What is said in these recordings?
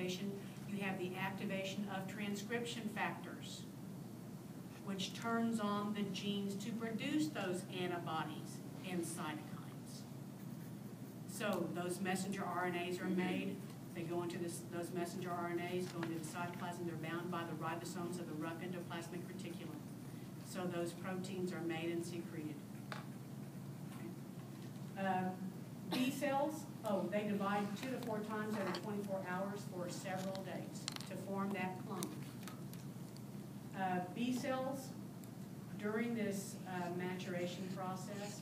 activation, you have the activation of transcription factors, which turns on the genes to produce those antibodies and cytokines. So those messenger RNAs are made. They go into those messenger RNAs, go into the cytoplasm. They're bound by the ribosomes of the rough endoplasmic reticulum. So those proteins are made and secreted. B cells, they divide 2 to 4 times every 24 hours for several days to form that clone. B cells, during this maturation process,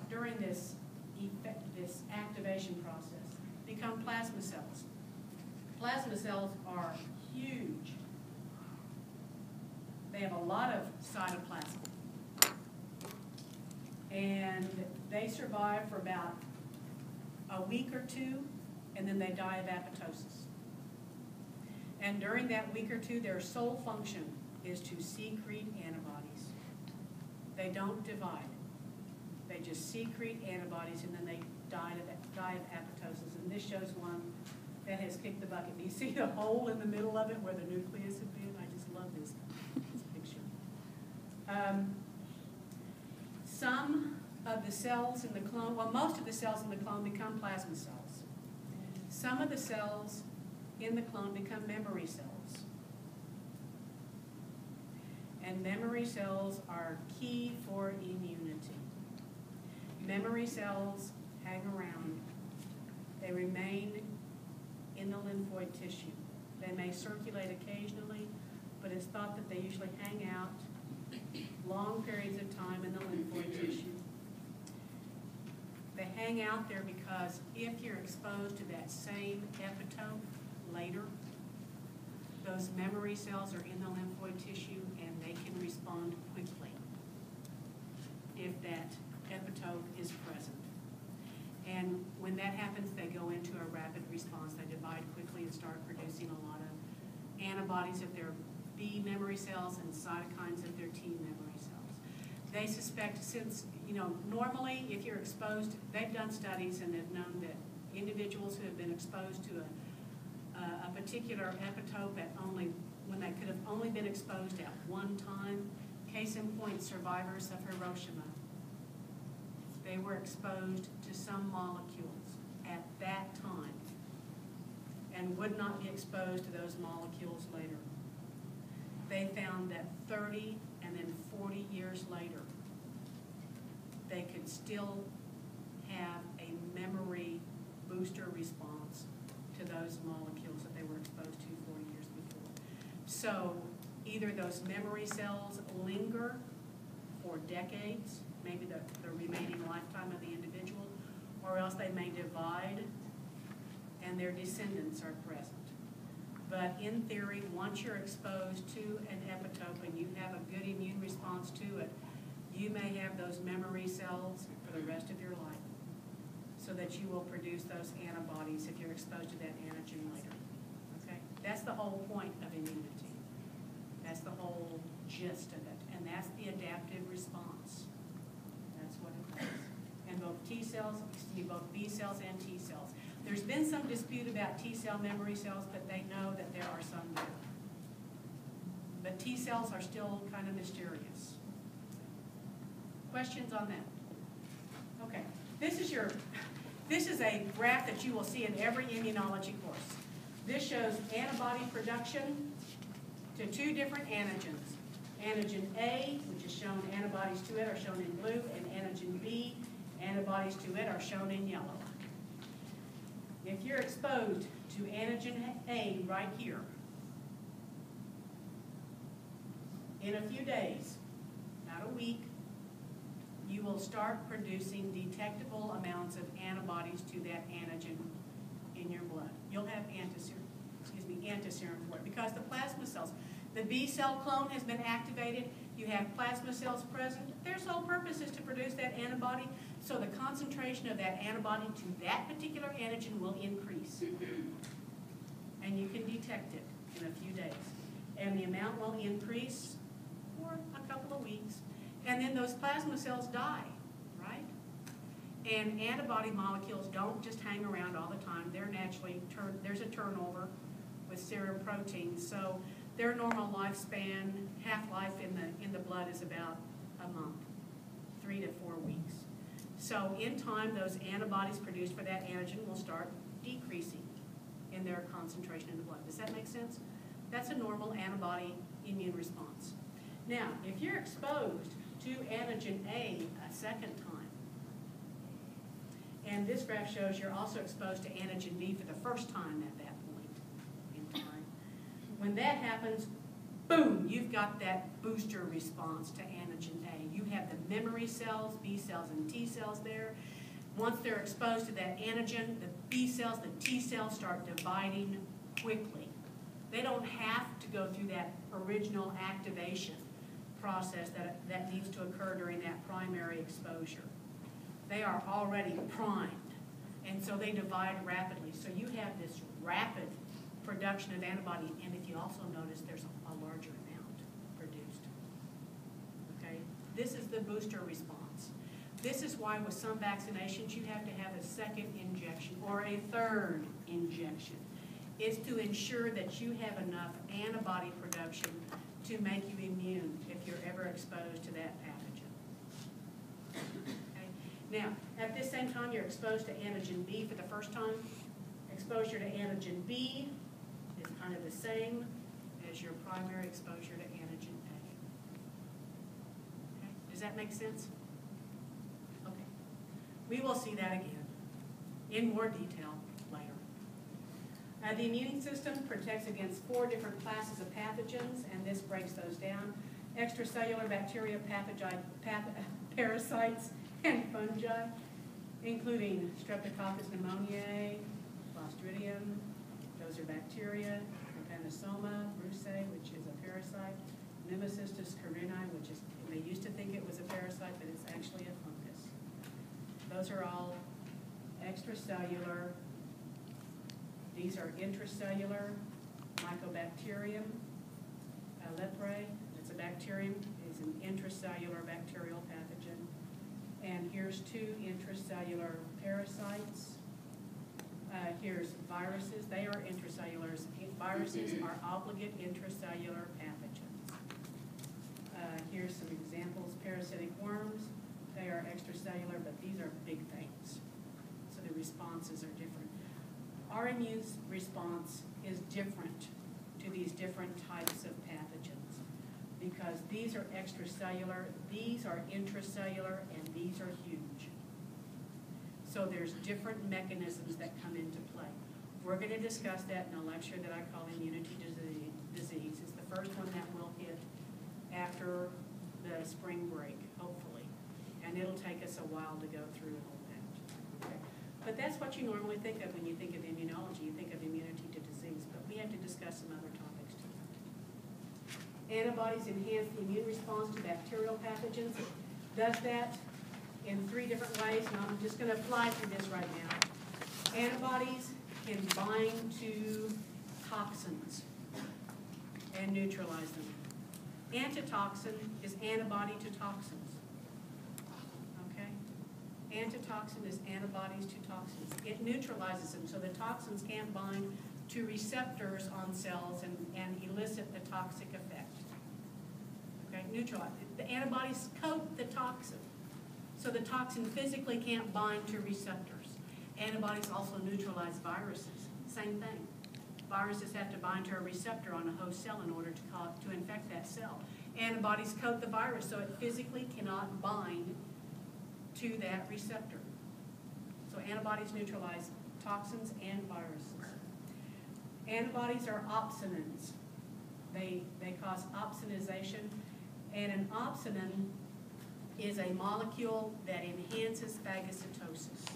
during this activation process, become plasma cells. Plasma cells are huge. They have a lot of cytoplasm. And they survive for about a week or 2, and then they die of apoptosis. And during that week or 2, their sole function is to secrete antibodies. They don't divide. They just secrete antibodies, and then they die of apoptosis. And this shows one that has kicked the bucket. Do you see the hole in the middle of it where the nucleus had been? I just love this picture. Some of the cells in the clone, most of the cells in the clone become plasma cells. Some of the cells in the clone become memory cells. And memory cells are key for immunity. Memory cells hang around. They remain in the lymphoid tissue. They may circulate occasionally, but it's thought that they usually hang out long periods of time in the lymphoid tissue. They hang out there because if you're exposed to that same epitope later, those memory cells are in the lymphoid tissue and they can respond quickly if that epitope is present. And when that happens, they go into a rapid response. They divide quickly and start producing a lot of antibodies if they're B memory cells and cytokines if they're T memory cells. They suspect, since, normally if you're exposed, they've done studies and have known that individuals who have been exposed to a particular epitope when they could have only been exposed at one time, case in point, survivors of Hiroshima, they were exposed to some molecules at that time and would not be exposed to those molecules later. They found that 30 and then 40 years later, they could still have a memory booster response to those molecules that they were exposed to 40 years before. So either those memory cells linger for decades, maybe the remaining lifetime of the individual, or else they may divide and their descendants are present. But in theory, once you're exposed to an epitope and you have a good immune response to it, you may have those memory cells for the rest of your life so that you will produce those antibodies if you're exposed to that antigen later. Okay? That's the whole point of immunity. That's the whole gist of it. And that's the adaptive response. That's what it is. And both both B cells and T cells. There's been some dispute about T cell memory cells, but they know that there are some there. But T cells are still kind of mysterious. Questions on that? Okay. This is a graph that you will see in every immunology course. This shows antibody production to 2 different antigens. Antigen A, which is shown, antibodies to it are shown in blue, and antigen B, antibodies to it are shown in yellow. If you're exposed to antigen A right here, in a few days, not a week, you will start producing detectable amounts of antibodies to that antigen in your blood. You'll have antiserum for it because the plasma cells, the B cell clone has been activated, you have plasma cells present. Their sole purpose is to produce that antibody, so the concentration of that antibody to that particular antigen will increase. And you can detect it in a few days. And the amount will increase for a couple of weeks. And then those plasma cells die, right? And antibody molecules don't just hang around all the time. They're naturally, there's a turnover with serum proteins. So their normal lifespan, half-life in the blood is about a month, 3 to 4 weeks. So in time, those antibodies produced for that antigen will start decreasing in their concentration in the blood. Does that make sense? That's a normal antibody immune response. Now, if you're exposed to antigen A a second time, and this graph shows you're also exposed to antigen B for the first time at that point in time, when that happens, boom, you've got that booster response to antigen A. You have the memory cells, B cells and T cells there. Once they're exposed to that antigen, the B cells, the T cells start dividing quickly. They don't have to go through that original activation process that needs to occur during that primary exposure. They are already primed, and so they divide rapidly. So you have this rapid production of antibody, and if you also notice, there's a larger amount produced. Okay? This is the booster response. This is why with some vaccinations you have to have a second injection or a third injection. It's to ensure that you have enough antibody production to make you immune if you're ever exposed to that pathogen. Okay? Now, at this same time, you're exposed to antigen B for the first time. Exposure to antigen B is kind of the same as your primary exposure to antigen A. Okay? Does that make sense? Okay. We will see that again in more detail later. The immune system protects against 4 different classes of pathogens, and this breaks those down. Extracellular bacteria, parasites, and fungi, including Streptococcus pneumoniae, Clostridium, those are bacteria, Trypanosoma brucei, which is a parasite, Pneumocystis carinii, which is, they used to think it was a parasite, but it's actually a fungus. Those are all extracellular. These are intracellular. Mycobacterium, leprae, it's a bacterium, is an intracellular bacterial pathogen. And here's 2 intracellular parasites. Here's viruses. They are intracellulars. Viruses are obligate intracellular pathogens. Here's some examples. Parasitic worms. They are extracellular, but these are big things. So the responses are different. Our immune response is different to these different types of pathogens because these are extracellular, these are intracellular, and these are huge. So there's different mechanisms that come into play. We're going to discuss that in a lecture that I call Immunity Disease. It's the first one that will hit after the spring break, hopefully. And it'll take us a while to go through all that. Okay? But that's what you normally think of when you think of immunology. You think of immunity to disease. But we have to discuss some other topics too. Antibodies enhance the immune response to bacterial pathogens. It does that in 3 different ways, and I'm just going to fly through this right now. Antibodies can bind to toxins and neutralize them. Antitoxin is antibody to toxins. Okay? Antitoxin is antibodies to toxins. It neutralizes them, so the toxins can't bind to receptors on cells and elicit the toxic effect. Okay? Neutralize. The antibodies coat the toxin, so the toxin physically can't bind to receptors. Antibodies also neutralize viruses. Same thing. Viruses have to bind to a receptor on a host cell in order to infect that cell. Antibodies coat the virus so it physically cannot bind to that receptor. So antibodies neutralize toxins and viruses. Antibodies are opsonins. They cause opsonization, and an opsonin is a molecule that enhances phagocytosis.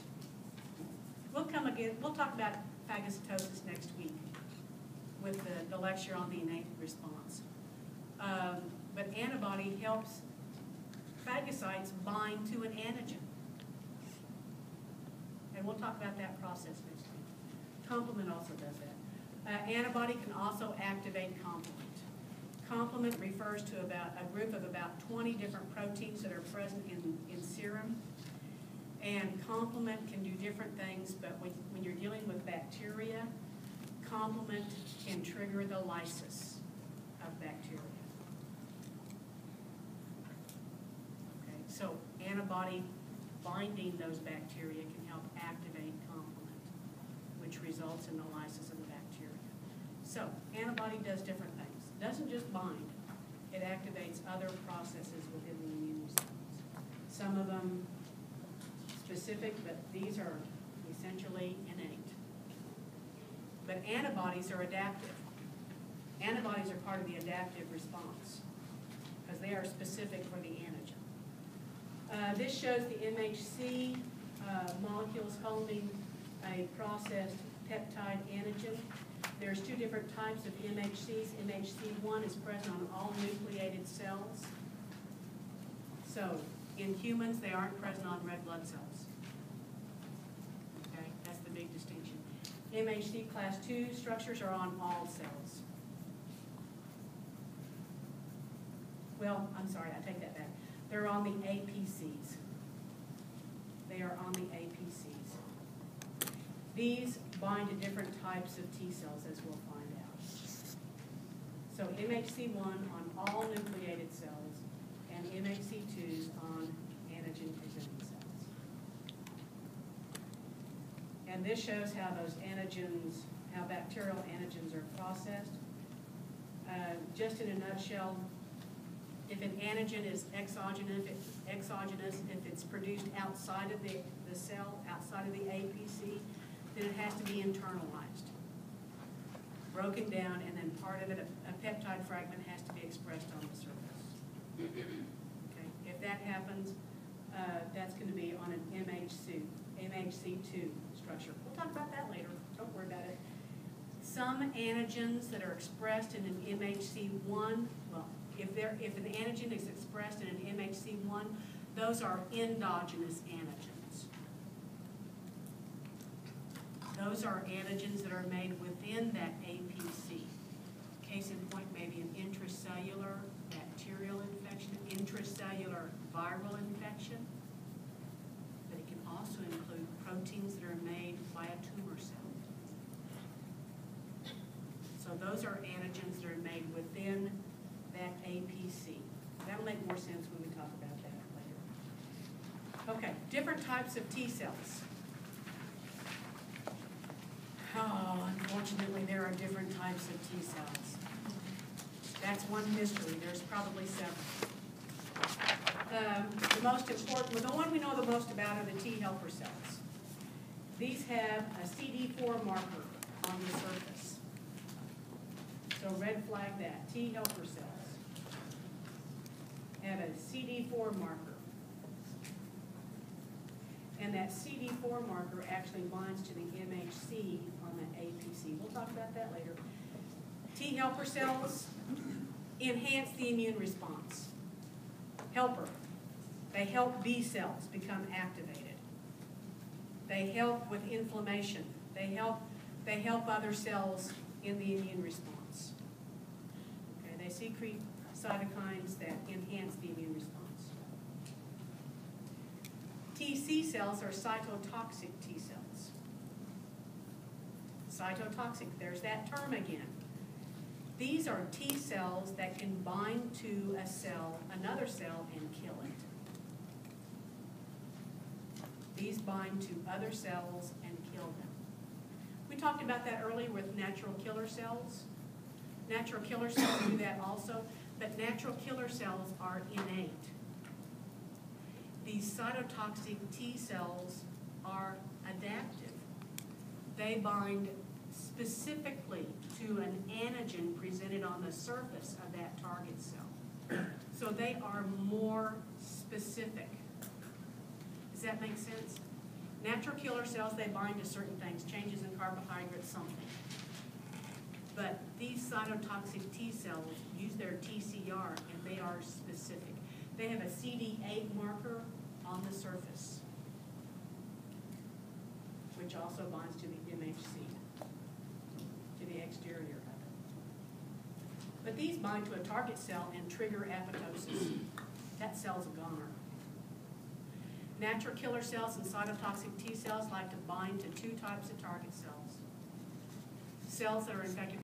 We'll talk about phagocytosis next week with the lecture on the innate response. But antibody helps phagocytes bind to an antigen. And we'll talk about that process next week. Complement also does that. Antibody can also activate complement. Complement refers to a group of about 20 different proteins that are present in serum. And complement can do different things, but when you're dealing with bacteria, complement can trigger the lysis of bacteria. Okay, so antibody binding those bacteria can help activate complement, which results in the lysis of the bacteria. So antibody does different things. It doesn't just bind. It activates other processes within the immune response. Some of them specific, but these are essentially innate. But antibodies are adaptive. Antibodies are part of the adaptive response because they are specific for the antigen. This shows the MHC molecules holding a processed peptide antigen. There's two different types of MHCs. MHC1 is present on all nucleated cells. So in humans, they aren't present on red blood cells. Okay, that's the big distinction. MHC class 2 structures are on all cells. Well, I'm sorry, I take that back. They're on the APCs. They are on the APCs. These bind to different types of T cells, as we'll find out. So MHC1 on all nucleated cells, and MHC2s on antigen-presenting cells. And this shows how those antigens, how bacterial antigens are processed. Just in a nutshell, if an antigen is exogenous, if it's produced outside of the cell, outside of the APC, then it has to be internalized, broken down, and then part of it, a peptide fragment, has to be expressed on the surface. Okay. If that happens, that's going to be on an MHC2 structure. We'll talk about that later. Don't worry about it. Some antigens that are expressed in an MHC1, well, if an antigen is expressed in an MHC1, those are endogenous antigens. Those are antigens that are made within that APC. Case in point, maybe an intracellular bacterial infection, intracellular viral infection, but it can also include proteins that are made by a tumor cell. So those are antigens that are made within that APC. That'll make more sense when we talk about that later. Okay, different types of T cells. Oh, unfortunately, there are different types of T cells. That's one mystery. There's probably several. The most important, well, the one we know the most about are the T helper cells. These have a CD4 marker on the surface. So red flag that. T helper cells have a CD4 marker. And that CD4 marker actually binds to the MHC on the APC. We'll talk about that later. T helper cells enhance the immune response. Helper. They help B cells become activated. They help with inflammation. They help other cells in the immune response. Okay, they secrete cytokines that enhance the immune response. TC cells are cytotoxic T cells. Cytotoxic, there's that term again. These are T cells that can bind to a cell, another cell, and kill it. These bind to other cells and kill them. We talked about that earlier with natural killer cells. Natural killer cells do that also, but natural killer cells are innate. These cytotoxic T cells are adaptive. They bind specifically to an antigen presented on the surface of that target cell. So they are more specific. Does that make sense? Natural killer cells, they bind to certain things, changes in carbohydrates, something. But these cytotoxic T cells use their TCR, and they are specific. They have a CD8 marker on the surface, which also binds to the MHC, to the exterior of it. But these bind to a target cell and trigger apoptosis. That cell's a goner. Natural killer cells and cytotoxic T cells like to bind to two types of target cells. cells that are infected